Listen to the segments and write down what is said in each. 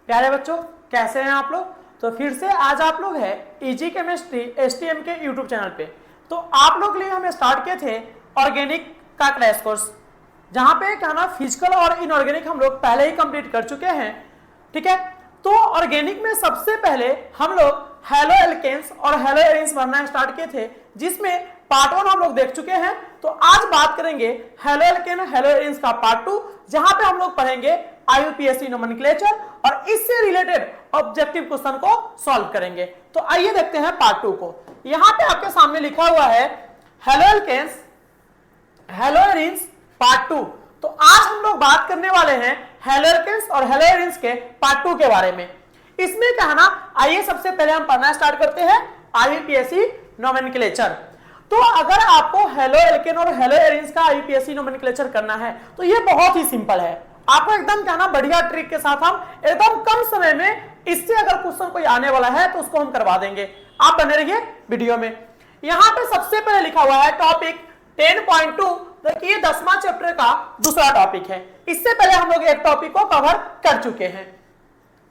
प्यारे बच्चों, कैसे हैं आप लोग। तो फिर से आज आप लोग है इजी केमिस्ट्री एसटीएम के यूट्यूब चैनल पे। तो आप लोग के लिए हम स्टार्ट किए थे ऑर्गेनिक का क्रैश कोर्स, जहां पे क्या ना फिजिकल और इनऑर्गेनिक हम लोग पहले ही कंप्लीट कर चुके हैं। ठीक है, तो ऑर्गेनिक में सबसे पहले हम लोग हेलो एल्केन्स और हेलो एरिन्स बनना स्टार्ट किए थे, जिसमें पार्ट 1 हम लोग देख चुके हैं। तो आज बात करेंगे हेलो एल्केन हेलो एरिन्स का पार्ट 2, जहां पे हम लोग पढ़ेंगे IUPAC नोमेनक्लेचर और इससे रिलेटेड ऑब्जेक्टिव क्वेश्चन को सॉल्व करेंगे। तो आइए देखते हैं पार्ट 2 को। यहां पे आपके सामने लिखा हुआ है halo alkanes halo arenes part 2। तो आज हम लोग बात करने वाले हैं हेलो एल्केन्स और हेलो एरिन्स के पार्ट 2 के बारे में। इसमें क्या है ना, आइए सबसे पहले हम पढ़ना स्टार्ट करते हैं IUPAC नोमेनक्लेचर। तो अगर आपको हेलो एल्केन और हेलो एरिन्स का IUPAC नोमेनक्लेचर करना है तो ये बहुत ही सिंपल है। आपको एकदम क्या ना बढ़िया ट्रिक के साथ हम एकदम कम समय में इससे अगर क्वेश्चन कोई आने वाला है तो उसको हम करवा देंगे। आप बने रहिए वीडियो में। यहां पे सबसे पहले लिखा हुआ है टॉपिक 10.2, देखिए 10वां चैप्टर का दूसरा टॉपिक है। इससे पहले हम लोग एक टॉपिक को कवर कर चुके हैं,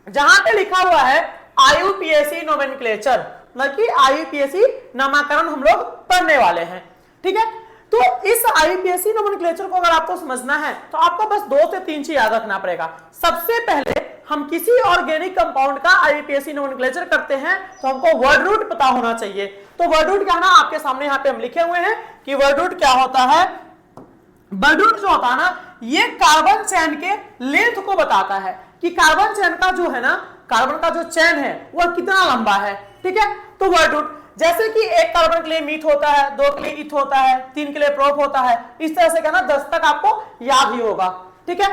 जहां पे लिखा हुआ है IUPAC नोमेनक्लेचर, मतलब कि IUPAC नामकरण हम लोग पढ़ने वाले हैं। ठीक है, तो इस IUPAC नोमेनक्लेचर को अगर आपको समझना है तो आपको बस 2 से 3 चीज याद रखना पड़ेगा। सबसे पहले हम किसी ऑर्गेनिक कंपाउंड का IUPAC नोमेनक्लेचर करते हैं तो हमको वर्ड रूट पता होना चाहिए। तो वर्ड रूट क्या है ना, आपके सामने यहाँ पे हम लिखे हुए हैं कि वर्ड रूट क्या होता है। वर्ड रूट जो होता है ना, ये कार्बन चेन के लेंथ को बताता है कि कार्बन चेन का जो है ना, कार्बन का जो चेन है वह कितना लंबा है। ठीक है, तो वर्ड रूट जैसे कि एक कार्बन के लिए मीथ होता है, 2 के लिए इथ होता है, 3 के लिए प्रोप होता है, इस तरह से क्या ना 10 तक आपको याद ही होगा। ठीक है,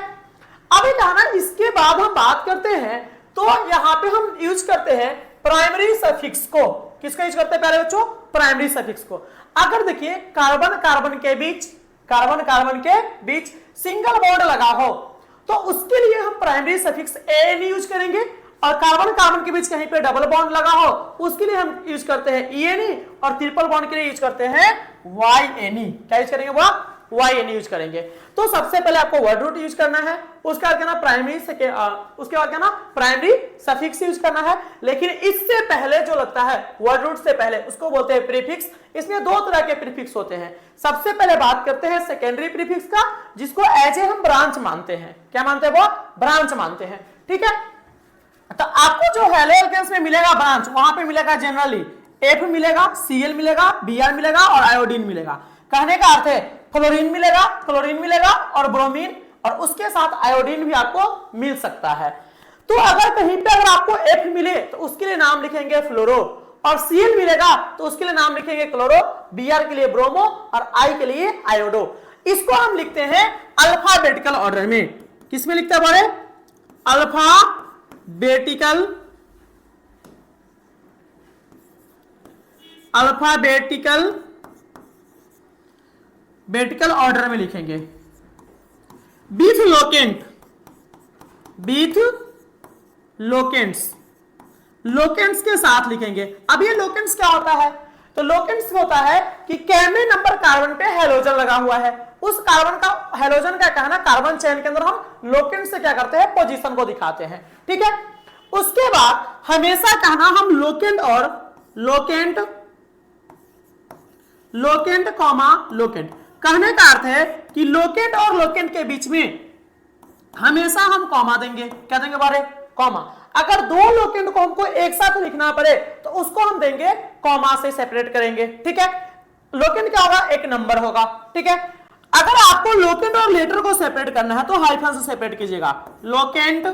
अभी क्या ना इसके बाद हम बात करते हैं तो यहां पे हम यूज करते हैं प्राइमरी सफिक्स को। किसका यूज करते हैं प्यारे बच्चों? प्राइमरी सफिक्स को। अगर देखिए कार्बन कार्बन के बीच सिंगल बॉन्ड लगा हो तो उसके लिए हम प्राइमरी सफिक्स एन यूज करेंगे, और कार्बन कार्बन के बीच कहीं पे डबल बॉन्ड लगा हो उसके लिए हम यूज करते हैं ENE, और ट्रिपल बॉन्ड के लिए यूज करते हैं YNE। क्या यूज करेंगे? वो YNE यूज करेंगे। तो सबसे पहले आपको वर्ड रूट यूज करना है, उसके बाद क्या ना प्राइमरी सफिक्स यूज करना है। लेकिन इससे पहले जो लगता है वर्ड रूट से पहले, उसको बोलते हैं प्रीफिक्स। इसमें 2 तरह के प्रीफिक्स होते हैं। सबसे पहले बात करते हैं सेकेंडरी प्रीफिक्स का, जिसको एज ए हम ब्रांच मानते हैं। क्या मानते हैं? वो ब्रांच मानते हैं। ठीक है, तो आपको जो हेलो एल्केन्स में मिलेगा ब्रांच, वहां पे मिलेगा जनरली F मिलेगा, Cl मिलेगा, Br मिलेगा और आयोडीन मिलेगा। कहने का अर्थ है क्लोरीन मिलेगा और ब्रोमीन, और उसके साथ आयोडीन भी आपको मिल सकता है। तो अगर कहीं पे अगर आपको F मिले तो उसके लिए नाम लिखेंगे फ्लोरो, और Cl मिलेगा तो उसके लिए नाम लिखेंगे क्लोरो, Br के लिए ब्रोमो और I के लिए आयोडो। इसको हम लिखते हैं अल्फाबेटिकल ऑर्डर में। किसमें लिखते हैं बड़े? अल्फाबेटिकल ऑर्डर में लिखेंगे। बीथ लोकेंट्स के साथ लिखेंगे। अब ये लोकेंट्स क्या होता है? तो लोकेंट्स होता है कि कैमे नंबर कार्बन पे हेलोजन लगा हुआ है, उस कार्बन का हेलोजन का कहना कार्बन चेन के अंदर हम लोकेंट से क्या करते हैं? पोजीशन को दिखाते हैं। ठीक है, उसके बाद हमेशा कहना हम लोकेंट कॉमा लोकेंट। कहने का अर्थ है कि लोकेंट और लोकेंट के बीच में हमेशा हम कॉमा देंगे। क्या देंगे बारे? कॉमा। अगर 2 लोकेंट को हमको एक साथ लिखना पड़े तो उसको हम देंगे कॉमा से सेपरेट करेंगे। ठीक है, लोकेंट क्या होगा? एक नंबर होगा। ठीक है, अगर आपको लोकेंट और लेटर को सेपरेट करना है तो हाइफन से सेपरेट कीजिएगा। लोकेंट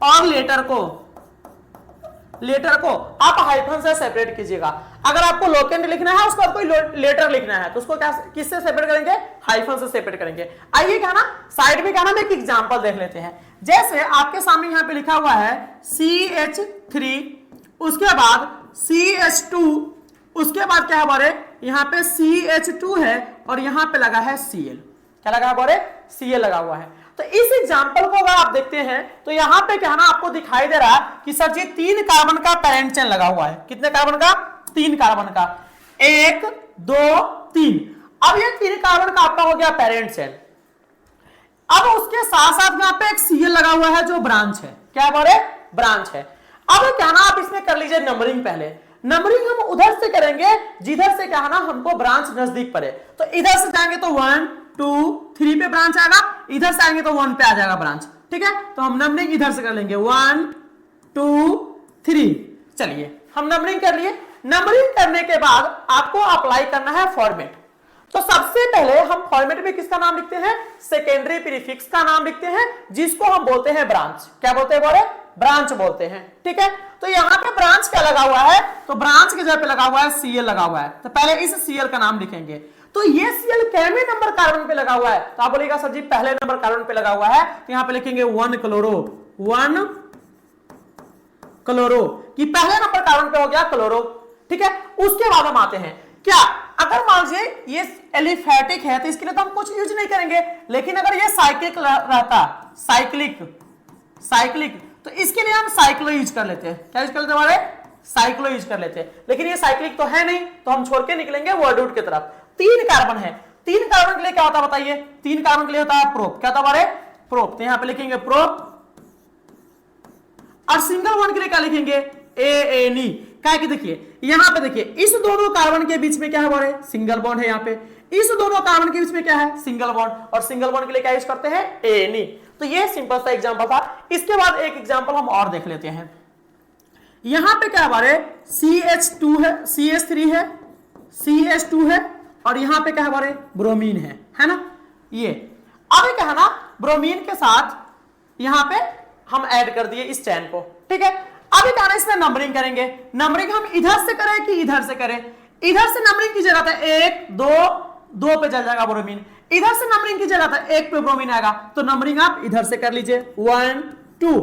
और लेटर को आप हाइफन से सेपरेट कीजिएगा। अगर आपको लोकेंट लिखना है उसके बाद कोई लेटर लिखना है तो उसको किससे सेपरेट करेंगे? हाइफन से सेपरेट करेंगे। आइए क्या ना साइड में क्या ना एक एग्जांपल देख लेते हैं। जैसे आपके सामने यहां पे लिखा हुआ है CH3, उसके बाद CH2, उसके बाद क्या है बारे? यहां पे CH2 है और यहां पे लगा है Cl। क्या लगा है बारे? Cl लगा हुआ है। तो इस एग्जांपल को अगर आप देखते हैं तो यहां पे क्या ना आपको दिखाई दे रहा है कि सर जी 3 कार्बन का पैरेंट चेन लगा हुआ है। कितने कार्बन का? 3 कार्बन का। 1 2 3। अब ये 3 कार्बन का आपका हो गया पैरेंट चेन। अब उसके साथ साथ में यहाँ पे एक Cl लगा लगा हुआ है जो ब्रांच है, क्या बोले, ब्रांच है। अब क्या ना आप इसमें कर लीजिए नंबरिंग। पहले नंबरिंग हम उधर से करेंगे जिधर से क्या है ना हमको ब्रांच नजदीक पड़े। तो इधर से जाएंगे तो 1 2 3 पे ब्रांच आएगा, इधर से आएंगे तो 1 पे आ जाएगा ब्रांच, ठीक है। तो हम नंबरिंग इधर से कर लेंगे 1 2 3। चलिए हम नंबरिंग कर लिए। नंबरिंग करने के बाद आपको अप्लाई करना है फॉर्मेट। तो सबसे पहले हम फॉर्मेट में किसका नाम लिखते हैं, सेकेंडरी प्रीफिक्स का नाम लिखते हैं, जिसको हम बोलते हैं ब्रांच। क्या बोलते हैं बोले, ब्रांच बोलते हैं, ठीक है। तो यहाँ पे ब्रांच क्या लगा हुआ है, तो ब्रांच की जगह पे लगा हुआ है सीएल लगा हुआ है। तो पहले इस सीएल का नाम लिखेंगे। तो ये सीएल कैमे नंबर कार्बन पे लगा हुआ है, तो आप बोलेगा सर जी पहले नंबर कार्बन पे लगा हुआ है, तो यहाँ पे लिखेंगे 1 क्लोरो, 1 क्लोरो, कि पहले नंबर कार्बन पे हो गया क्लोरो, ठीक है। उसके बाद हम आते हैं क्या, अगर मान लीजिए ये एलिफेटिक है तो इसके लिए तो हम कुछ यूज नहीं करेंगे, लेकिन अगर ये साइक्लिक रहता, साइक्लिक, तो इसके लिए हम साइक्लो यूज कर लेते हैं। क्या यूज कर लेते हैं हमारे, साइक्लो यूज कर लेते हैं। लेकिन ये साइक्लिक तो है नहीं, तो हम छोड़ के निकलेंगे वर्ड रूट की तरफ। 3 कार्बन है, 3 कार्बन के लिए क्या होता है बताइए, 3 कार्बन के लिए होता है प्रोप। क्या होता है हमारे, प्रोप। तो यहां पे लिखेंगे प्रोप। और सिंगल बॉन्ड के लिए क्या लिखेंगे, एएनई। क्या कि देखिए यहां पे देखिए इस दोनों कार्बन के बीच में क्या है हमारे, सिंगल बॉन्ड है। यहाँ पे इस दोनों कार्बन के बीच में क्या है, सिंगल बॉन्ड। और सिंगल बॉन्ड के लिए क्या यूज करते हैं, एएनई। तो ये सिंपल सा एग्जांपल था। इसके बाद एक एग्जांपल हम और देख लेते हैं। यहां पे क्या हमारे CH2 है, CH3 है, CH2 है, और यहां पे क्या है हमारे ब्रोमीन है ना। ये अब क्या है ना, ब्रोमीन के साथ यहां पे हम ऐड कर दिए इस चैन को, ठीक है। अभी क्या ना इसमें नंबरिंग करेंगे। नंबरिंग हम इधर से करें कि इधर से करें, इधर से नंबरिंग की जगह था 1 2 पे चल जाएगा ब्रोमीन, इधर से नंबरिंग की जगह था 1 पे ब्रोमीन आएगा। तो नंबरिंग आप इधर से कर लीजिए 1 2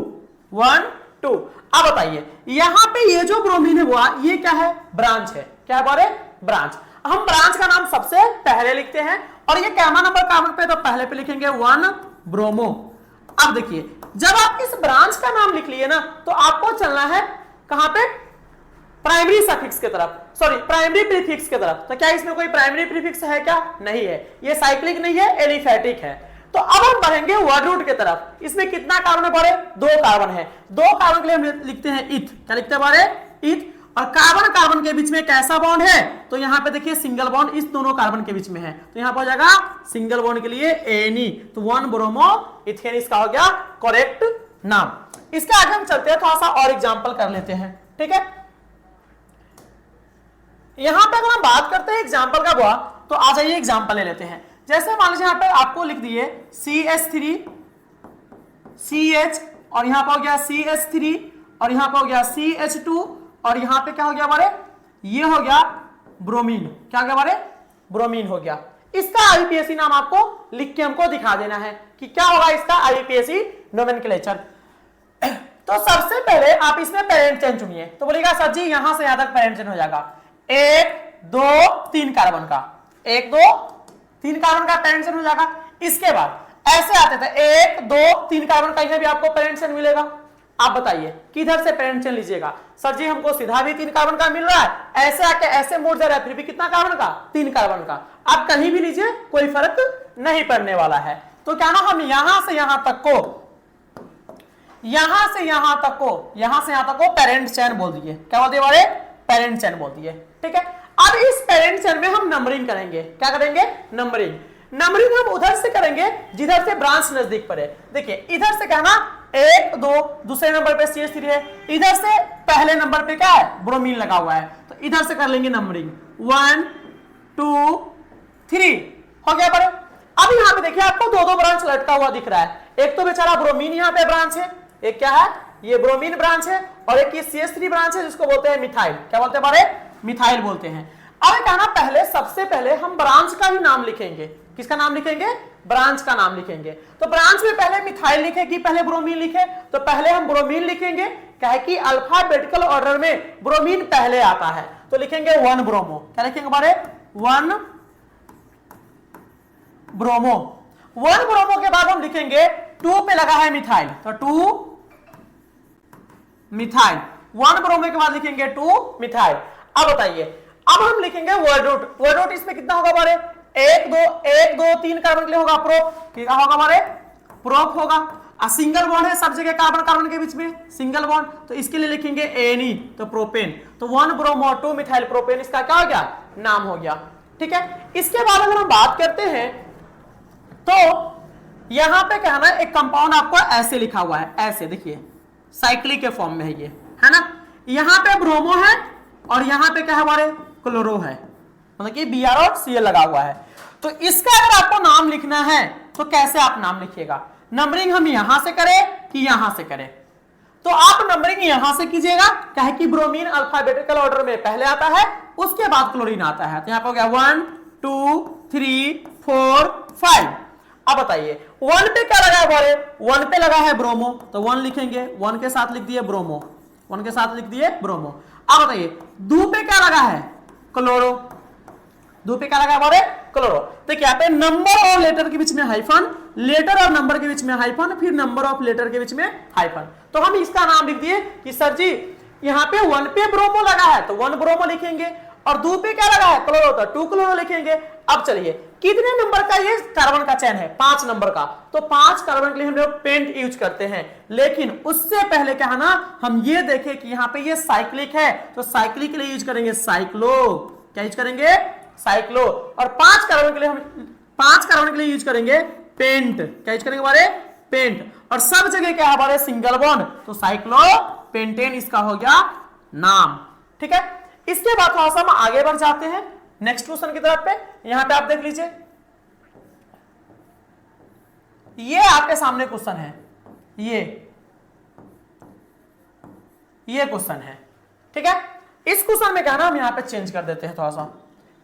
1 2। अब बताइए यहां पे ये जो ब्रोमीन है वो ये क्या है, ब्रांच है। क्या है ब्रांच। हम ब्रांच का नाम सबसे पहले लिखते हैं, और ये कैमा नंबर कार्बन पे तो पहले पे लिखेंगे 1 ब्रोमो। अब देखिए जब आप इस ब्रांच का नाम लिख लिए ना, तो आपको चलना है कहां पे, प्राइमरी सफिक्स की तरफ, सॉरी प्राइमरी प्रीफिक्स की तरफ। तो क्या इसमें कोई प्राइमरी प्रीफिक्स है क्या, नहीं है। ये साइक्लिक नहीं है, एलिफेटिक है। तो अब हम बढ़ेंगे वर्ड रूट की तरफ। इसमें कितना कार्बन है बारे, 2 कार्बन है। 2 कार्बन के लिए हम लिखते हैं इथ। क्या लिखते हैं बारे, इथ। और कार्बन कार्बन के बीच में कैसा बॉन्ड है, तो यहां पे देखिए सिंगल बॉन्ड इस दोनों कार्बन के बीच में है, तो यहां पर हो जाएगा सिंगल बॉन्ड के लिए एनी। तो 1 ब्रोमो इथेन इसका हो गया करेक्ट नाम। इसके आगे हम चलते हैं, थोड़ा सा और एग्जांपल कर लेते हैं, ठीक है। यहां पे अगर हम बात करते हैं एग्जांपल का हुआ, तो आ जाइए एग्जांपल ले लेते हैं। जैसे मान लीजिए यहां पे आपको लिख दिए CH3 CH, और यहां पर हो गया CH3, और यहां पर हो गया CH2, और यहां पे क्या हो गया हमारे, ये हो गया ब्रोमीन। क्या हो गया हमारे, ब्रोमीन हो गया। इसका आईपीएसी नाम आपको लिख के हमको दिखा देना है कि क्या होगा इसका आईपीएसी नोमेनक्लेचर। तो सबसे पहले आप इसमें पेरेंट चेन चुनिए। तो बोलेगा सर जी यहां से यहां तक पेरेंट चेन हो जाएगा 1 2 3 कार्बन का, 1 2 3 कार्बन का पेरेंट चेन हो जाएगा। इसके बाद ऐसे आते थे 1 2 3 कार्बन का, इधर भी आपको पेरेंट चेन मिलेगा। आप बताइए किधर से पेरेंट चेन लीजिएगा, सर जी हमको सीधा भी 3 कार्बन का मिल रहा है, ऐसे आके ऐसे मोड़ जा रहा है, फिर भी कितना कार्बन का, 3 कार्बन का। आप कहीं भी लीजिए कोई फर्क नहीं पड़ने वाला है। तो क्या ना हम यहां से यहां तक को, यहां से यहां तक को, यहां से यहां तक को पेरेंट चेन बोल दिए। क्या बोल दिए हमारे, पेरेंट चेन बोल दिए, ठीक है। अब इस पेरेंट चेन में हम नंबरिंग करेंगे। क्या करेंगे, नंबरिंग। नंबरिंग हम उधर से करेंगे जिधर से ब्रांच नजदीक पड़े। देखिए इधर से कहना 1 2, दूसरे नंबर पे CH3 है, इधर से पहले नंबर पे क्या है, ब्रोमीन लगा हुआ है, तो इधर से कर लेंगे नंबरिंग 1 2 3 हो गया। पर अब यहाँ पे देखिए आपको 2 ब्रांच लटका हुआ दिख रहा है। एक तो बेचारा ब्रोमीन यहाँ पे ब्रांच है, एक क्या है, ये ब्रोमीन ब्रांच है, और एक ये CH3 ब्रांच है जिसको बोलते हैं मिथाइल। क्या बोलते हैं हमारे, मिथाइल बोलते हैं। अब कहना पहले सबसे पहले हम ब्रांच का ही नाम लिखेंगे। किसका नाम लिखेंगे, ब्रांच का नाम लिखेंगे। तो ब्रांच में पहले मिथाइल लिखे कि पहले ब्रोमीन लिखे, तो पहले हम ब्रोमीन लिखेंगे, क्या है कि अल्फाबेटिकल ऑर्डर में ब्रोमीन पहले आता है। तो लिखेंगे 1 ब्रोमो। क्या लिखेंगे हमारे, 1 ब्रोमो। 1 ब्रोमो के बाद हम लिखेंगे 2 पे लगा है मिथाइल, तो 2 मिथाइल। 1 ब्रोमो के बाद लिखेंगे 2 मिथाइल। अब बताइए अब हम लिखेंगे वर्ड रूट। वर्ड रूट इसमें कितना होगा हमारे, 1 2 3 कार्बन के लिए होगा प्रोप। क्या होगा हमारे, प्रोप होगा। सिंगल बॉन्ड है सब जगह कार्बन कार्बन के बीच में सिंगल बॉन्ड, तो इसके लिए लिखेंगे एनी, तो प्रोपेन, तो 1 ब्रोमो 2 मिथाइल प्रोपेन इसका क्या हो गया, नाम हो गया। ठीक है, इसके बाद अगर हम बात करते हैं तो यहां पे क्या है ना, एक कंपाउंड आपको ऐसे लिखा हुआ है, ऐसे देखिए साइक्लिक के फॉर्म में है ये, है ना, यहां पे ब्रोमो है और यहां पे क्या है हमारे क्लोरो है, मतलब कि Br और Cl लगा हुआ है। तो इसका अगर आपको नाम लिखना है तो कैसे आप नाम लिखिएगा, नंबरिंग हम यहां से करें कि यहां से करें, तो आप नंबरिंग यहां से कीजिएगा, क्या कि ब्रोमीन अल्फाबेटिकल ऑर्डर में पहले आता है, उसके बाद क्लोरीन आता है। तो यहां पर हो गया 1 2 3 4 5। अब बताइए 1 पे क्या लगा है हमारे, 1 पे लगा है ब्रोमो, तो 1 लिखेंगे, 1 के साथ लिख दिए ब्रोमो, 1 के साथ लिख दिए ब्रोमो। अब बताइए 2 पे क्या लगा है, क्लोरो, 2 पे क्या लगा है हमारे, क्लोरो। तो क्या पे नंबर और लेटर के बीच में हाइफन, लेटर और नंबर के बीच में हाइफन, फिर नंबर ऑफ लेटर के बीच में हाइफन। तो हम इसका नाम लिख दिए कि सर जी यहाँ पे 1 पे ब्रोमो लगा है तो 1 ब्रोमो लिखेंगे, और 2 पे क्या लगा है, क्लोरो, तो 2 क्लोरो लिखेंगे। अब चलिए कितने नंबर का ये कार्बन का चैन है, 5 नंबर का, तो 5 कार्बन के लिए हम लोग पेंट यूज करते हैं। लेकिन उससे पहले क्या है ना, हम ये देखें कि यहाँ पे ये साइक्लिक है, तो साइक्लिक के लिए यूज करेंगे साइक्लो, क्या यूज करेंगे, साइक्लो। और 5 कार्बन के लिए हम 5 कार्बन के लिए यूज करेंगे पेंट, क्या यूज करेंगे हमारे, पेंट। और सब जगह क्या है हमारे, सिंगल बॉन्ड, तो साइक्लो पेंटेन इसका हो गया नाम। ठीक है, इसके बाद थोड़ा सा हम आगे बढ़ जाते हैं नेक्स्ट क्वेश्चन की तरफ पे। यहां पे आप देख लीजिए, ये आपके सामने क्वेश्चन है, ये क्वेश्चन है। ठीक है, इस क्वेश्चन में क्या ना, हम यहां पे चेंज कर देते हैं थोड़ा सा,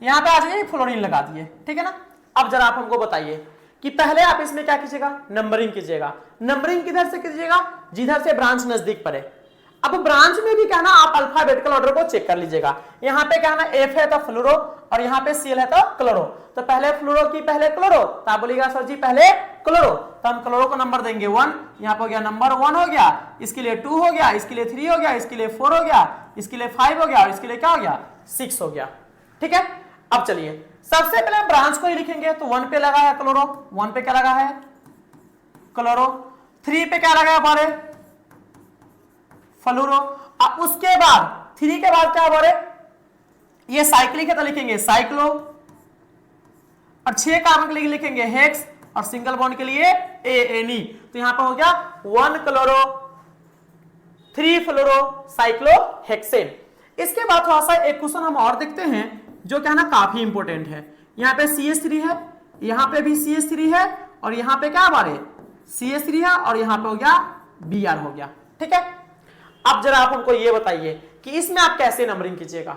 यहां पे आ जाइए फ्लोरीन लगा दिए। ठीक है ना, अब जरा आप हमको बताइए कि पहले आप इसमें क्या कीजिएगा, नंबरिंग कीजिएगा। नंबरिंग किधर से कीजिएगा, जिधर से ब्रांच नजदीक पड़े। अब ब्रांच में भी क्या ना, आप अल्फाबेटिकल ऑर्डर को चेक कर लीजिएगा। यहाँ पे क्या ना, F है तो फ्लोरो, और यहाँ पे Cl है तो क्लोरो, तो पहले फ्लोरो की पहले क्लोरो, तो आप बोलिएगा सर जी पहले क्लोरो, तो हम क्लोरो को नंबर देंगे 1, यहाँ पे हो गया नंबर 1 हो गया, इसके लिए 2 हो गया, इसके लिए 3 हो गया, इसके लिए 4 हो गया, इसके लिए 5 हो गया, और इसके लिए क्या हो गया, 6 हो गया। ठीक है, अब चलिए सबसे पहले ब्रांच को ही लिखेंगे, तो 1 पे लगा है क्लोरो, 1 पे क्या लगा है, क्लोरो, 3 पे क्या लगा है हमारे, फ्लोरो। अब उसके बाद 3 के बाद क्या हमारे, ये साइक्लिक है तो लिखेंगे साइक्लो, और 6 कार्बन के लिए लिखेंगे हेक्स, और सिंगल बॉन्ड के लिए एएनई। तो यहां पर हो गया 1 क्लोरो 3 फ्लोरो साइक्लो हेक्सेन। इसके बाद थोड़ा सा एक क्वेश्चन हम और देखते हैं जो क्या ना काफी इंपॉर्टेंट है। यहाँ पे CH3 है, यहाँ पे भी CH3 है, और यहाँ पे क्या हमारे CH3 है, और यहाँ पे हो गया Br हो गया। ठीक है, अब जरा आप हमको ये बताइए कि इसमें आप कैसे नंबरिंग कीजिएगा,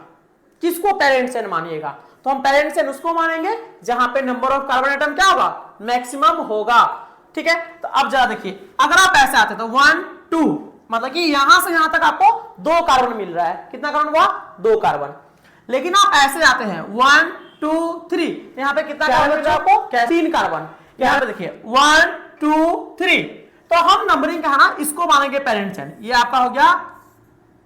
किसको पेरेंट चेन मानिएगा। तो हम पेरेंट चेन उसको मानेंगे जहां पे नंबर ऑफ कार्बन एटम क्या होगा, मैक्सिमम होगा। ठीक है, तो अब जरा देखिए, अगर आप ऐसे आते तो 1 2, मतलब कि यहां से यहां तक आपको 2 कार्बन मिल रहा है, कितना कार्बन हुआ, 2 कार्बन। लेकिन आप ऐसे जाते हैं 1 2 3, तो यहां पे कितना कार्बन मिल रहा है आपको, 3 कार्बन। यहां पे देखिए 1 2 3, तो हम नंबरिंग का है ना, इसको मानेंगे पेरेंट चेन। ये आपका हो गया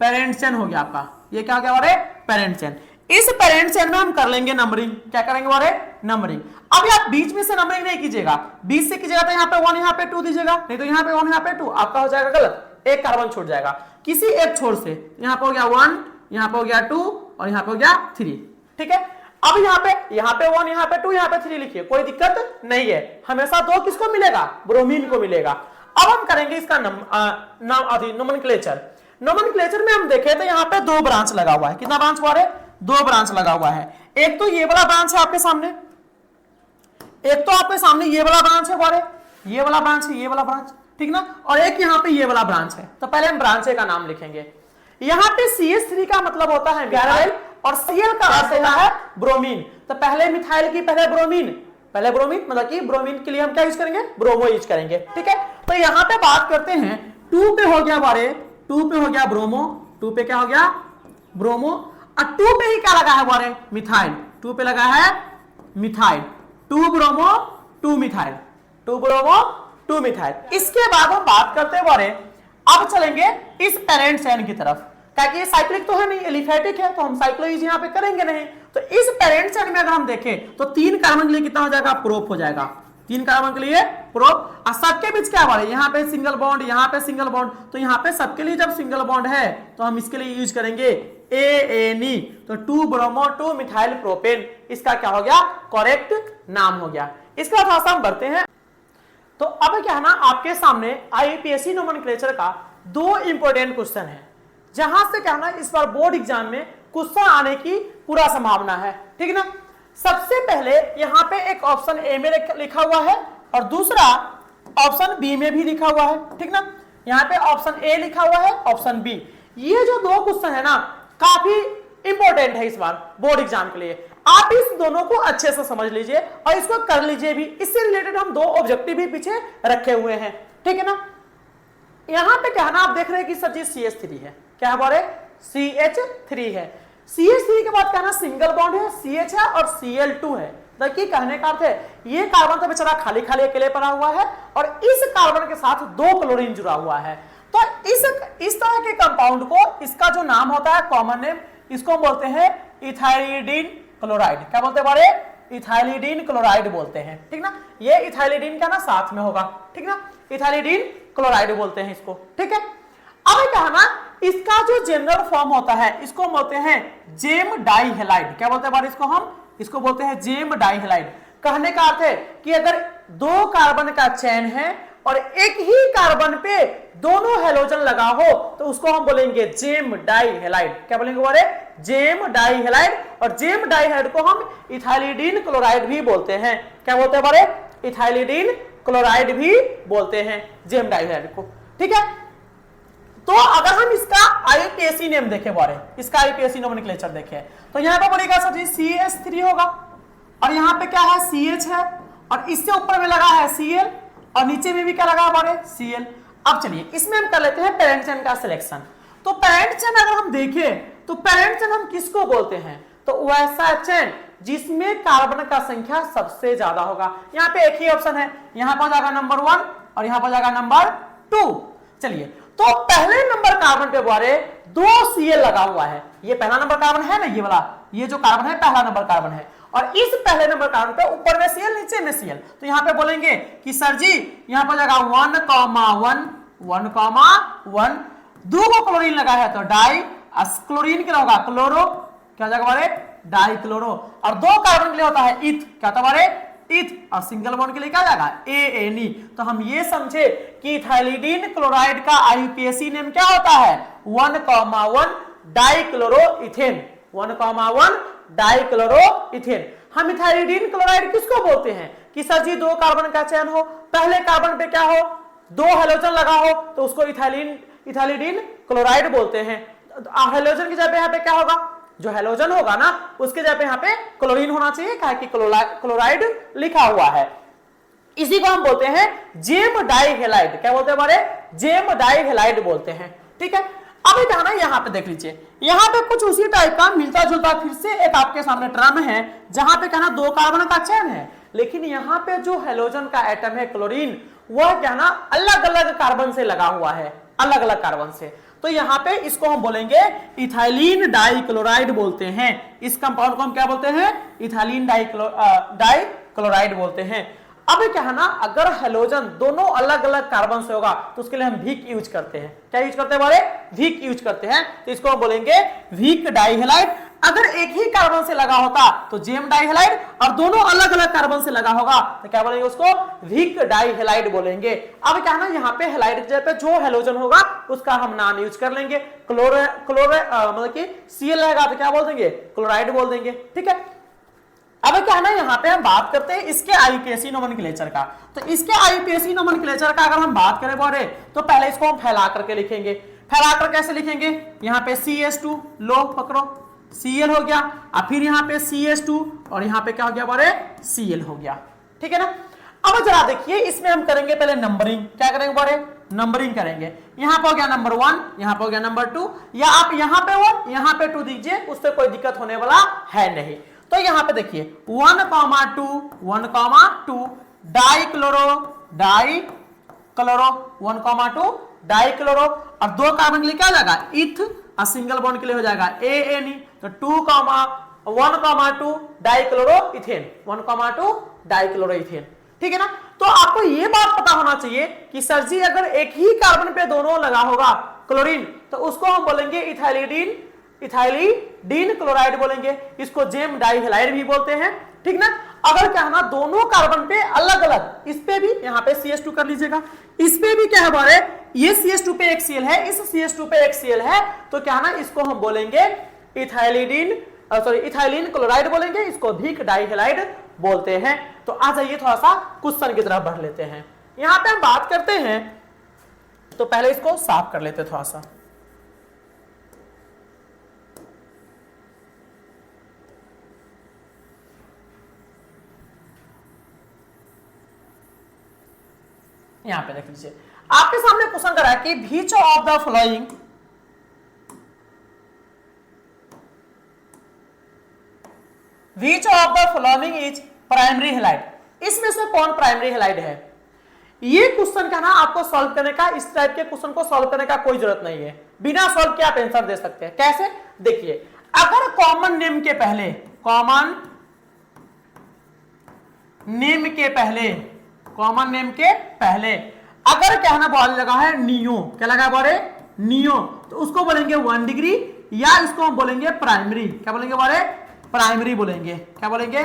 पेरेंट चेन हो गया आपका, ये क्या हो गया हमारे, पेरेंट चेन। इस पेरेंट चेन में हम कर लेंगे नंबरिंग, क्या करेंगे हमारे, नंबरिंग। अब आप बीच में से नंबरिंग नहीं कीजिएगा, बीच से कीजिएगा तो यहाँ पे 1 यहाँ पे 2 दीजिएगा, नहीं तो यहाँ पे 1 यहाँ पे 2, आपका हो जाएगा गलत, एक कार्बन छूट जाएगा किसी एक छोर से। यहाँ पे हो गया 1, यहाँ पे हो गया 2, और यहाँ पे हो गया 3। ठीक है, अब यहाँ पे 1 यहाँ पे 2 यहाँ पे 3 लिखिए, कोई दिक्कत नहीं है, हमेशा 2 किसको मिलेगा, ब्रोमीन को मिलेगा। अब हम करेंगे इसका नोमेनक्लेचर। नोमेनक्लेचर में हम देखें तो यहाँ पे 2 ब्रांच लगा हुआ है, कितना ब्रांच हुआ है, 2 ब्रांच लगा हुआ है। एक तो ये वाला ब्रांच है आपके सामने, एक तो आपके सामने ये वाला ब्रांच है हमारे, ये वाला ब्रांच है, ये वाला ब्रांच, ठीक ना, और एक यहाँ पे ये वाला ब्रांच है। तो पहले हम ब्रांच का नाम लिखेंगे। यहाँ पे CH3 का मतलब होता है मिथाइल, और Cl का अर्थ होता है ब्रोमीन। तो पहले मिथाइल की पहले ब्रोमीन मतलब कि ब्रोमीन के लिए हम क्या यूज करेंगे, ब्रोमो यूज करेंगे। ठीक है, तो यहाँ पे बात करते हैं 2 पे हो गया हमारे, 2 पे हो गया ब्रोमो, 2 पे क्या हो गया, ब्रोमो, और 2 पे ही क्या लगा है हमारे, मिथाइल, 2 पे लगा है methyl, 2 bromo 2 methyl, 2 bromo 2 methyl. इसके बाद हम बात करते हैं हमारे, अब चलेंगे इस पेरेंट चेन की तरफ, ताकि ये साइक्लिक तो है नहीं, एलिफेटिक है, तो हम साइक्लोइज यहाँ पे करेंगे नहीं। तो इस पेरेंट चेन में अगर हम देखें तो 3 कार्बन के लिए कितना हो जाएगा, प्रोप हो जाएगा, 3 कार्बन के लिए प्रो। और सबके बीच क्या बारे, यहाँ पे सिंगल बॉन्ड, यहाँ पे सिंगल बॉन्ड, तो यहाँ पे सबके लिए जब सिंगल बॉन्ड है तो हम इसके लिए यूज करेंगे ANE, तो 2 ब्रोमो 2 मिथाइल प्रोपेन, इसका क्या हो गया, करेक्ट नाम हो गया। इसका थोड़ा सा हम बढ़ते हैं। तो अब क्या है ना, आपके सामने IUPAC नोमेनक्लेचर का 2 इंपॉर्टेंट क्वेश्चन है, जहां से क्या है ना इस बार बोर्ड एग्जाम में क्वेश्चन आने की पूरा संभावना है, ठीक ना। सबसे पहले यहाँ पे एक ऑप्शन ए में लिखा हुआ है और दूसरा ऑप्शन बी में भी लिखा हुआ है, ठीक ना। यहाँ पे ऑप्शन ए लिखा हुआ है, ऑप्शन बी। ये जो 2 क्वेश्चन है ना काफी इंपॉर्टेंट है इस बार बोर्ड एग्जाम के लिए। आप इस दोनों को अच्छे से समझ लीजिए और इसको कर लीजिए भी। इससे रिलेटेड हम 2 ऑब्जेक्टिव भी पीछे रखे हुए हैं, ठीक है ना। यहां पे क्या है ना, आप देख रहे हैं कि सर जी CH3 है, क्या है, CH3 है। CH3 के बाद क्या ना सिंगल बॉन्ड है, CH है और Cl2 है। देखिए कहने का अर्थ है ये कार्बन तो बेचारा खाली खाली अकेले पड़ा हुआ है और इस कार्बन के साथ 2 क्लोरीन जुड़ा हुआ है। तो इस तरह के कंपाउंड को, इसका जो नाम होता है कॉमन नेम, इसको बोलते हैं इथाइलिडीन क्लोराइड। क्या बोलते हैं बारे, इथाइलिडीन क्लोराइड बोलते हैं, ठीक ना। ये इथाइलिडीन का ना साथ में होगा, ठीक ना, इथाइलिडीन क्लोराइड बोलते हैं इसको, ठीक है। अब क्या है ना, इसका जो जनरल फॉर्म होता है इसको बोलते हैं जेम डाइहेलाइड। क्या बोलते हैं बारे इसको, हम इसको बोलते हैं जेम डाइहेलाइड। कहने का अर्थ है कि अगर 2 कार्बन का चेन है और एक ही कार्बन पे दोनों हेलोजन लगा हो तो उसको हम बोलेंगे जेम डाइहेलाइड। क्या बोलेंगे बारे, जेम डाइहेलाइड। और जेम डाइहेलाइड को हम इथाइलिडीन क्लोराइड भी बोलते हैं। क्या बोलते हैं बारे, इथाइलिडीन क्लोराइड भी बोलते हैं जेम डाइहेलाइड को, ठीक है। तो अगर हम इसका IUPAC नेम देखें बारे, इसका IUPAC नोमेनक्लेचर देखें तो यहाँ पे बोलेगा सर जी CH3 होगा और यहाँ पे क्या है CH है और इससे ऊपर में लगा है Cl और नीचे में भी क्या लगा हमारे Cl। अब चलिए इसमें हम कर लेते हैं पेरेंट चेन का सिलेक्शन। तो पेरेंट चेन अगर हम देखें तो पेरेंट चेन हम किसको बोलते हैं, तो वैसा चेन जिसमें कार्बन का संख्या सबसे ज्यादा होगा। यहाँ पे एक ही ऑप्शन है, यहाँ पर जाएगा नंबर 1 और यहाँ पर जाएगा नंबर 2। चलिए तो पहले नंबर कार्बन पे बारे 2 Cl लगा हुआ है, ये पहला नंबर कार्बन है ना, ये वाला, ये जो कार्बन है पहला नंबर कार्बन है और इस पहले नंबर कार्बन पे ऊपर में Cl नीचे में Cl। तो यहाँ पे बोलेंगे कि सर जी यहाँ पर जाएगा 1,1,1,1 2 क्लोरीन लगा है तो डाई, क्लोरीन क्या होगा क्लोरो, क्या जाएगा हमारे डाई क्लोरो। और 2 कार्बन के लिए होता है इथ, क्या होता है हमारे इथ, और सिंगल बॉन्ड के लिए क्या जाएगा ANE। तो हम ये समझे कि इथाइलिडीन क्लोराइड का IUPAC नेम क्या होता है 1,1 डाइक्लोरोइथेन, 1,1 डाइक्लोरोइथेन। हम इथाइलिडीन क्लोराइड किसको बोलते हैं कि सर जी 2 कार्बन का चयन हो, पहले कार्बन पे क्या हो 2 हेलोजन लगा हो तो उसको इथाइलिडीन क्लोराइड बोलते हैं। हेलोजन की जगह यहाँ पे क्या होगा, जो हेलोजन होगा ना उसके जगह पे यहाँ पे क्लोरीन होना चाहिए, क्या कि क्लोराइड लिखा हुआ है। इसी को हम बोलते हैं जेम डाइहेलाइड। क्या बोलते हैं हमारे, जेम डाइहेलाइड बोलते हैं, ठीक है। अब क्या ना यहाँ पे देख लीजिए, यहाँ पे कुछ उसी टाइप का मिलता जुलता फिर से एक आपके सामने टर्म है जहां पे क्या ना 2 कार्बन का चयन है, लेकिन यहाँ पे जो हेलोजन का एटम है क्लोरीन वह क्या ना अलग अलग कार्बन से लगा हुआ है, अलग अलग कार्बन से। तो यहाँ पे इसको हम बोलेंगे इथाइलिन डाइक्लोराइड बोलते हैं। इस कंपाउंड को हम क्या बोलते हैं, इथाइलिन डाइक्लोराइड बोलते हैं। अब क्या है ना, अगर हेलोजन दोनों अलग अलग कार्बन से होगा तो उसके लिए हम वीक यूज करते हैं। क्या यूज करते हैं हमारे, वीक यूज करते हैं। तो इसको हम बोलेंगे वीक डाइहेलाइड। अगर एक ही कार्बन से लगा होता तो जेम डाइहेलाइड, और दोनों अलग अलग कार्बन से लगा होगा तो क्या बोलेंगे उसको, वीक डाइहेलाइड बोलेंगे। अब क्या है ना, यहाँ पे हेलाइड की जगह पे जो हेलोजन होगा उसका हम नाम यूज कर लेंगे। मतलब कि Cl रहेगा तो क्या बोल देंगे, क्लोराइड बोल देंगे, ठीक है। अब क्या है ना, यहाँ पे हम बात करते हैं इसके IUPAC नोमेनक्लेचर का। तो इसके IUPAC नोमेनक्लेचर का अगर हम बात करें बारे तो पहले इसको हम फैला करके लिखेंगे। फैलाकर कैसे लिखेंगे, यहाँ पे CH2 लो पकड़ो, Cl हो गया, और फिर यहाँ पे CH2 और यहाँ पे क्या हो गया बारे, Cl हो गया, ठीक है ना। अब जरा देखिए इसमें हम करेंगे पहले नंबरिंग। क्या करेंगे बारे, नंबरिंग करेंगे। यहाँ पे हो गया नंबर 1, यहाँ पे हो गया नंबर 2, या आप यहाँ पे 1 यहाँ पे 2 दीजिए, उससे कोई दिक्कत होने वाला है नहीं। तो यहाँ पे देखिए 1,2 डाइक्लोरो 1,2 डाइक्लोरो, और 2 कार्बन के लिए क्या जाएगा इथ, और सिंगल बॉन्ड के लिए हो जाएगा ANE। तो 1,2 डाइक्लोरोइथेन, 1,2 डाइक्लोरोइथेन। ठीक है ना। तो आपको ये बात पता होना चाहिए कि सर जी अगर एक ही कार्बन पे दोनों लगा होगा क्लोरीन, तो उसको हम बोलेंगे इथाइलिडीन क्लोराइड बोलेंगे, इसको जेम डाई हैलाइड भी बोलते हैं, ठीक ना। अगर क्या है ना दोनों कार्बन पे अलग अलग, इस पे भी यहाँ पे CH2 कर लीजिएगा, इस पे भी क्या है हमारे ये CH2 पे एक Cl है, इस CH2 पे एक Cl है, तो क्या है ना इसको हम बोलेंगे इथाइलिन क्लोराइड बोलेंगे, इसको वीक डाई हैलाइड बोलते हैं। तो आ जाइए थोड़ा सा क्वेश्चन की तरफ बढ़ लेते हैं। यहां पे हम बात करते हैं, तो पहले इसको साफ कर लेते थोड़ा सा। यहां पे देख लीजिए, आपके सामने क्वेश्चन करा है कि which of the following is primary halide, इसमें से कौन प्राइमरी हैलाइड है। ये क्वेश्चन का ना आपको सॉल्व करने का, इस टाइप के क्वेश्चन को सॉल्व करने का कोई जरूरत नहीं है, बिना सॉल्व के आप आंसर दे सकते हैं। कैसे, देखिए अगर कॉमन नेम के पहले अगर क्या है ना बॉल लगा है नियो, क्या लगा है बोले नियो, तो उसको बोलेंगे 1 डिग्री, या इसको हम बोलेंगे प्राइमरी, क्या बोलेंगे बोले प्राइमरी बोलेंगे, क्या बोलेंगे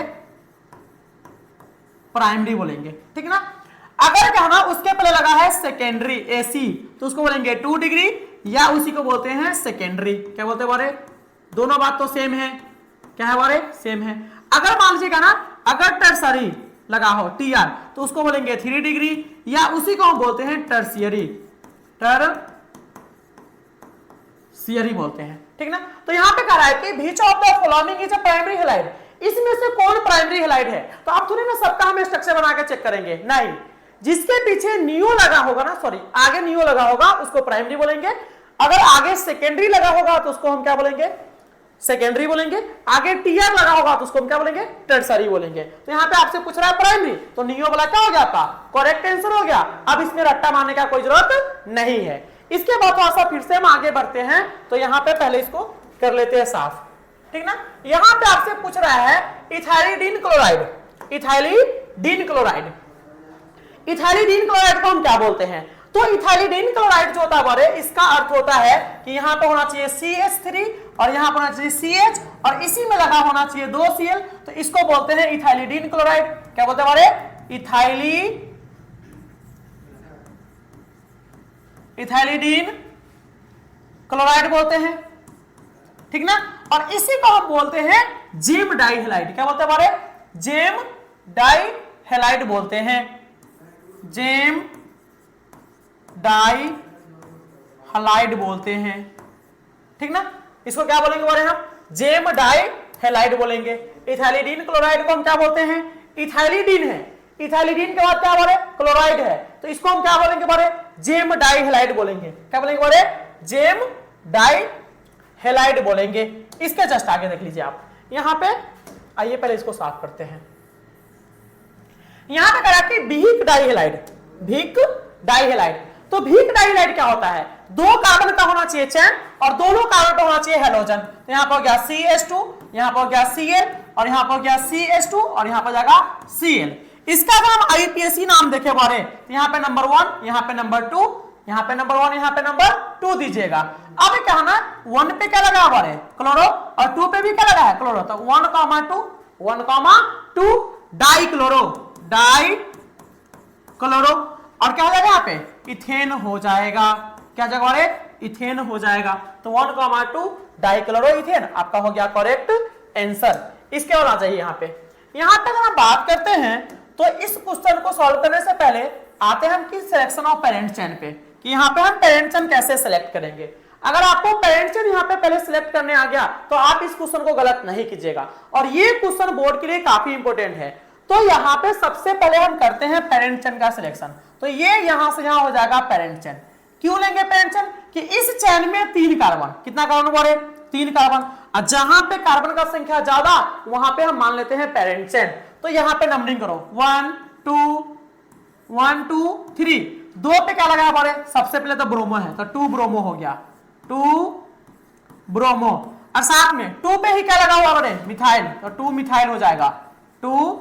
प्राइमरी बोलेंगे, ठीक ना। अगर क्या ना उसके पहले लगा है सेकेंडरी AC, तो उसको बोलेंगे 2 डिग्री, या उसी को बोलते हैं सेकेंडरी, क्या बोलते हैं बोले, दोनों बात तो सेम है, क्या है बोले सेम है। अगर मान लीजिएगा ना अगर टर्सरी लगा हो TR, तो उसको बोलेंगे 3 डिग्री, या उसी को हम बोलते हैं टर्सियरी बोलते हैं, ठीक ना। तो यहां पे कह रहा है कि which of the following is a primary halide, इसमें से कौन प्राइमरी हैलाइड है। तो आप थोड़ी ना सबका हम स्ट्रक्चर बना के चेक करेंगे, नहीं, जिसके पीछे नियो लगा होगा ना, सॉरी आगे नियो लगा होगा उसको प्राइमरी बोलेंगे, अगर आगे सेकेंडरी लगा होगा तो उसको हम क्या बोलेंगे सेकेंडरी बोलेंगे, आगे TR लगा होगा तो उसको हम क्या बोलेंगे टर्सरी बोलेंगे। तो यहाँ पे आपसे पूछ रहा है प्राइमरी, तो नियो वाला क्या हो गया आपका करेक्ट आंसर हो गया। अब इसमें रट्टा मारने का कोई जरूरत नहीं है। इसके बाद थोड़ा सा फिर से हम आगे बढ़ते हैं, तो यहाँ पे पहले इसको कर लेते हैं साफ, ठीक ना। यहां पे आपसे पूछ रहा है इथाइलिडीन क्लोराइड को हम क्या बोलते हैं। तो इथाइलिडीन क्लोराइड जो होता है इसका अर्थ होता है कि यहां पे होना चाहिए CH3 और यहां पर होना चाहिए CH, और इसी में लगा होना चाहिए 2 Cl, तो इसको बोलते हैं इथाइलिडीन क्लोराइड, क्या बोलते हैं इथाइलिडीन क्लोराइड बोलते हैं, ठीक ना। और इसी को हम बोलते हैं जेम डाई हैलाइड, क्या बोलते हैं जेम डाई हैलाइड बोलते हैं, जेम डाई हैलाइड बोलते हैं, ठीक ना। इसको क्या बोलेंगे हम जेम डाई हैलाइड बोलेंगे। इथाइलिडीन क्लोराइड को हम क्या बोलते हैं, इथाइलिडीन है, इथाइलिडीन के बाद क्या बोले क्लोराइड है, तो इसको हम क्या बोलेंगे जेम डाई हैलाइड बोलेंगे, क्या बोलेंगे जेम डाई हैलाइड बोलेंगे। इसके जस्ट आगे देख लीजिए आप, यहां पे आइए पहले इसको साफ करते हैं। यहां पे कहा कि वीक डाई हैलाइड, तो वीक डाई हैलाइड क्या होता है, 2 कार्बन का होना चाहिए चैन और दोनों कार्बन का होना चाहिए हेलोजन। तो यहां पर हो गया CH2, यहां पर हो गया Cl, और यहां पर हो गया CH2, और यहां पर जाएगा Cl। इसका अगर हम IUPAC नाम देखे बारे, तो यहां पे नंबर 1, यहां पे नंबर 2, यहां पे नंबर 1, यहां पे नंबर 2 दीजिएगा। अब क्या है ना 1 पे क्या लगा हुआ है क्लोरो, और 2 पे भी क्या लगा है क्लोरो, तो 1,2 डाई क्लोरो, और क्या हो जाएगा यहाँ पे इथेन हो जाएगा, क्या जगह इथेन हो जाएगा। तो 1,2 डाई क्लोरो इथेन आपका हो गया करेक्ट आंसर। इसके बाद आ जाइए यहाँ पे अगर हम बात करते हैं, तो इस क्वेश्चन को सॉल्व करने से पहले आते हैं हम किस सिलेक्शन ऑफ पेरेंट चेन पे, कि यहाँ पे हम पेरेंट चेन कैसे सिलेक्ट करेंगे। अगर आपको पेरेंट चेन यहाँ पे पहले सिलेक्ट करने आ गया, तो आप इस क्वेश्चन को गलत नहीं कीजिएगा, और ये क्वेश्चन बोर्ड के लिए काफी इंपॉर्टेंट है। तो यहाँ पे सबसे पहले हम करते हैं पेरेंट चेन का सिलेक्शन, तो ये यहां से यहां हो जाएगा पेरेंट चेन। क्यों लेंगे पेरेंट चेन, कि इस चेन में 3 कार्बन, कितना कार्बन बोले 3 कार्बन, और जहां पे कार्बन का संख्या ज्यादा वहां पे हम मान लेते हैं पेरेंट चेन। तो यहां पे नंबरिंग करो 1 2 3, 2 पे क्या लगा बोले सबसे पहले तो ब्रोमो है, तो 2 ब्रोमो हो गया, 2 ब्रोमो, और साथ में 2 पे ही क्या लगा हुआ बोले मिथाइल, तो 2 मिथाइल हो जाएगा, 2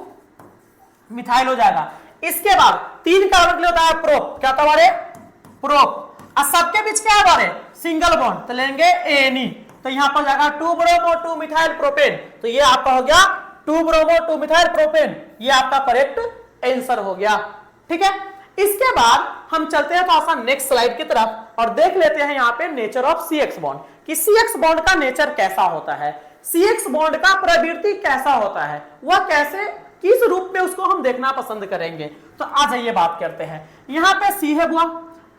मिथाइल हो जाएगा। इसके बाद 3 कार्बन के लिए होता है प्रोप, क्या होता है प्रोप, और सबके बीच क्या है बारे सिंगल बॉन्ड, तो लेंगे एनी, तो यहां पर जाएगा 2 ब्रोमो 2 मिथाइल प्रोपेन, तो ये आपका हो गया 2 ब्रोमो 2 मिथाइल प्रोपेन, ये आपका करेक्ट आंसर हो गया। ठीक है, इसके बाद हम चलते हैं थोड़ा सा नेक्स्ट स्लाइड की तरफ और देख लेते हैं यहाँ पे नेचर ऑफ CX बॉन्ड, कि CX बॉन्ड का नेचर कैसा होता है, CX बॉन्ड का प्रवृत्ति कैसा होता है, वह कैसे किस रूप में उसको हम देखना पसंद करेंगे। तो आ जाइए बात करते हैं। यहाँ पे C है बुआ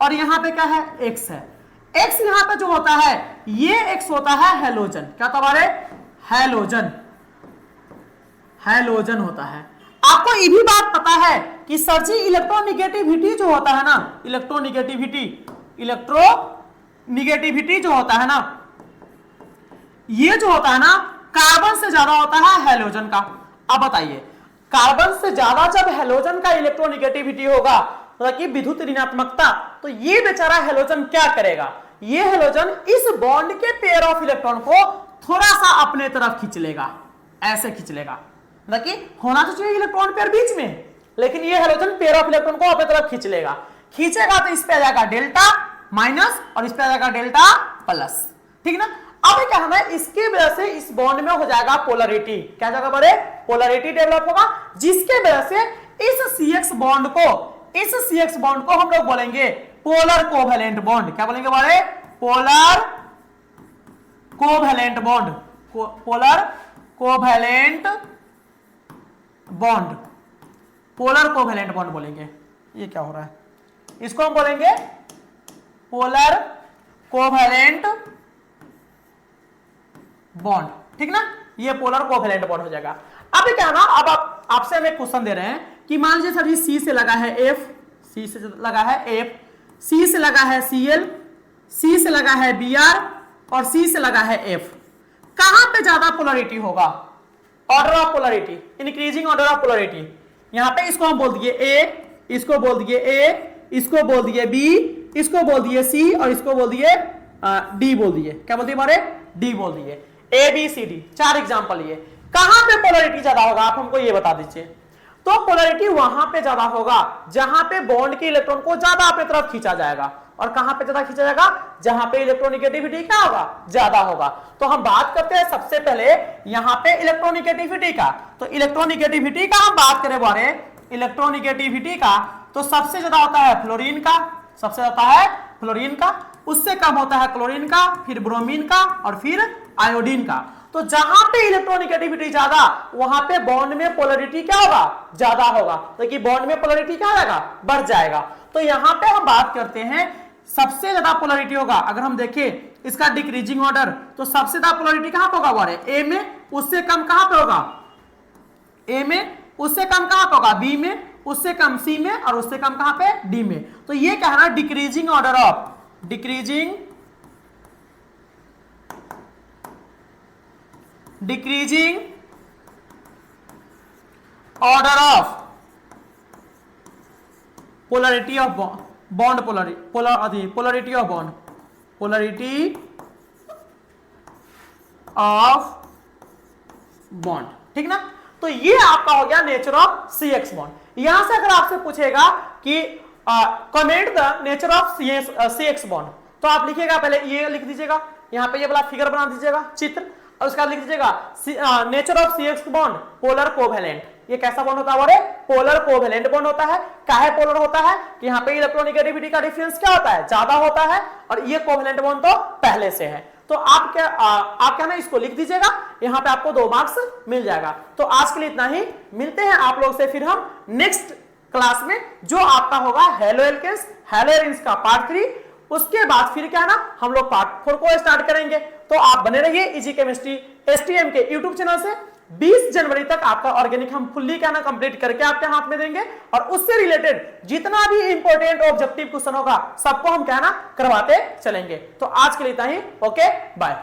और यहाँ पे क्या है X है। X यहाँ पे जो होता है ये X होता है हेलोजन, क्या होता है हेलोजन, हेलोजन होता है। आपको ये भी बात पता है कि सर जी इलेक्ट्रोनिगेटिविटी जो होता है ना, इलेक्ट्रोनिगेटिविटी जो होता है ना, ये जो होता है ना कार्बन से ज्यादा होता है हेलोजन का। अब बताइए कार्बन से ज्यादा जब हेलोजन का इलेक्ट्रोनिगेटिविटी होगा मतलब कि विद्युत ऋणात्मकता, तो ये बेचारा हेलोजन क्या करेगा, ये हेलोजन इस बॉन्ड के पेयर ऑफ इलेक्ट्रॉन को थोड़ा सा अपने तरफ खींच लेगा, ऐसे खींच लेगा, मतलब कि होना तो चाहिए इलेक्ट्रॉन पेयर बीच में, लेकिन ये हेलोजन पेयर ऑफ इलेक्ट्रॉन को अपनी तरफ खींच लेगा, खींचेगा तो इस पे आ जाएगा डेल्टा माइनस और इस पे आ जाएगा डेल्टा प्लस। ठीक ना, अब क्या है इसके वजह से इस बॉन्ड में हो जाएगा पोलरिटी, क्या जाएगा बड़े पोलरिटी डेवलप होगा, जिसके वजह से इस CX बॉन्ड को हम लोग बोलेंगे पोलर कोवेलेंट बॉन्ड, क्या बोलेंगे बड़े polar covalent bond, polar covalent bond, polar covalent bond बोलेंगे। ये क्या हो रहा है, इसको हम बोलेंगे पोलर कोवेलेंट बॉन्ड। ठीक ना, ये पोलर कोवेलेंट बॉन्ड हो जाएगा। अब क्या ना, अब आपसे हम एक क्वेश्चन दे रहे हैं कि मान लीजिए सर C से लगा है F, C से लगा है F, C से लगा है Cl, C से लगा है Br और C से लगा है F, कहां पे ज्यादा पोलरिटी होगा, order of polarity, increasing order of polarity. यहां पे इसको हम बोल दिए A, इसको बोल दिए A, इसको बोल दिए B, इसको बोल दिए C और इसको बोल दिए D बोल दिए, क्या बोल दिए हमारे D बोल दिए, A B C D, 4 example लिए। कहां पे पोलरिटी ज्यादा होगा आप हमको ये बता दीजिए। तो पोलरिटी वहां पे ज्यादा होगा जहां पे बॉन्ड के इलेक्ट्रॉन को ज्यादा अपनी तरफ खींचा जाएगा, और कहां पे ज्यादा खींचा जाएगा, जहां पे इलेक्ट्रोनिगेटिविटी क्या होगा ज्यादा होगा। तो हम बात करते हैं सबसे पहले यहां पे इलेक्ट्रोनिगेटिविटी का। तो इलेक्ट्रोनिगेटिविटी का हम बात करें बारे इलेक्ट्रोनिगेटिविटी का, तो सबसे ज्यादा होता है फ्लोरीन का, सबसे ज्यादा होता है फ्लोरीन का, उससे कम होता है क्लोरीन का, फिर ब्रोमीन का और फिर आयोडीन का। तो जहां पे इलेक्ट्रोनिगेटिविटी ज्यादा वहां पे बॉन्ड में पोलरिटी क्या होगा ज्यादा होगा, तो कि बॉन्ड में पोलरिटी क्या हो जाएगा बढ़ जाएगा। तो यहां पे हम बात करते हैं सबसे ज्यादा पोलरिटी होगा, अगर हम देखें इसका डिक्रीजिंग ऑर्डर, तो सबसे ज्यादा पोलरिटी कहां पे होगा बारे ए में, उससे कम कहां पे होगा ए में, उससे कम कहां पे होगा बी में, उससे कम सी में और उससे कम कहां पे डी में। तो ये क्या है ना decreasing order of, decreasing order of polarity of bond, polarity of bond, polarity of bond. ठीक ना, तो ये आपका हो गया नेचर ऑफ CX बॉन्ड। यहां से अगर आपसे पूछेगा कि comment the nature of CX bond, तो आप लिखिएगा पहले ये लिख दीजिएगा, यहां पे ये वाला फिगर बना दीजिएगा चित्र, और उसका लिख दीजिएगा nature of CX bond polar covalent. ये कैसा बॉन्ड होता है, पोलर कोवेलेंट बॉन्ड होता है। काहे पोलर होता है कि यहाँ पे इलेक्ट्रोनिगेटिविटी का डिफरेंस क्या होता है ज्यादा होता है, और ये कोवेलेंट बॉन्ड तो पहले से है। तो आप क्या ना इसको लिख दीजिएगा, यहाँ पे आपको 2 मार्क्स मिल जाएगा। तो आज के लिए इतना ही, मिलते हैं आप लोग से फिर हम नेक्स्ट क्लास में, जो आपका होगा हेलो एल्केन्स, हेलो एरिन्स का पार्ट 3। उसके बाद फिर क्या ना हम लोग पार्ट 4 को स्टार्ट करेंगे। तो आप बने रहिए इजी केमिस्ट्री STM के यूट्यूब चैनल से। 20 जनवरी तक आपका ऑर्गेनिक हम फुल्ली क्या ना कंप्लीट करके आपके हाथ में देंगे, और उससे रिलेटेड जितना भी इंपॉर्टेंट ऑब्जेक्टिव क्वेश्चन होगा सबको हम क्या ना करवाते चलेंगे। तो आज के लिए इतना ही, ओके बाय।